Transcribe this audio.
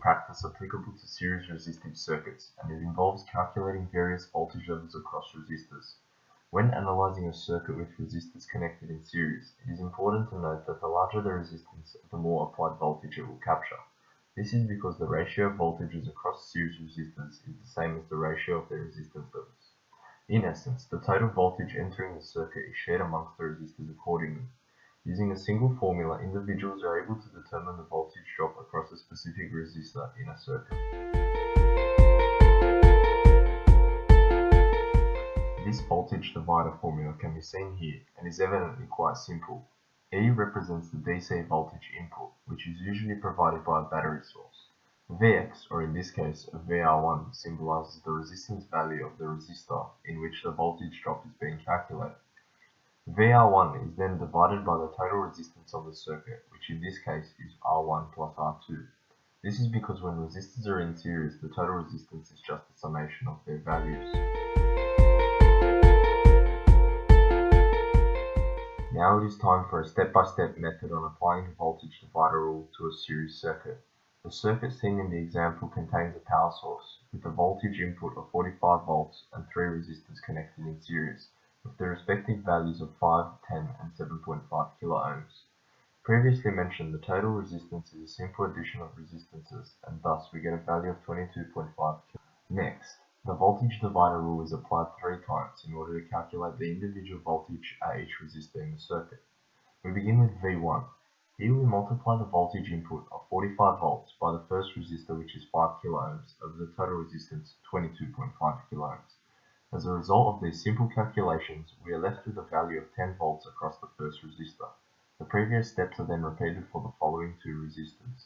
practice applicable to series resistive circuits, and it involves calculating various voltage levels across resistors. When analyzing a circuit with resistors connected in series, it is important to note that the larger the resistance, the more applied voltage it will capture. This is because the ratio of voltages across series resistors is the same as the ratio of their resistance levels. In essence, the total voltage entering the circuit is shared amongst the resistors accordingly. Using a single formula, individuals are able to determine the voltage drop across a specific resistor in a circuit. This voltage divider formula can be seen here and is evidently quite simple. E represents the DC voltage input, which is usually provided by a battery source. Vx, or in this case VR1, symbolizes the resistance value of the resistor in which the voltage drop is being calculated. VR1 is then divided by the total resistance of the circuit, which in this case is R1 plus R2. This is because when resistors are in series, the total resistance is just the summation of their values. Now it is time for a step-by-step method on applying the voltage divider rule to a series circuit. The circuit seen in the example contains a power source, with a voltage input of 45 volts and 3 resistors connected in series, with the respective values of 5, 10, and 7.5 kiloohms. Previously mentioned, the total resistance is a simple addition of resistances, and thus we get a value of 22.5 kilo. Next, the voltage divider rule is applied 3 times in order to calculate the individual voltage at each resistor in the circuit. We begin with V1. Here we multiply the voltage input of 45 volts by the first resistor, which is 5 kiloohms, over the total resistance 22.5 kiloohms. As a result of these simple calculations, we are left with a value of 10 volts across the first resistor. The previous steps are then repeated for the following 2 resistors.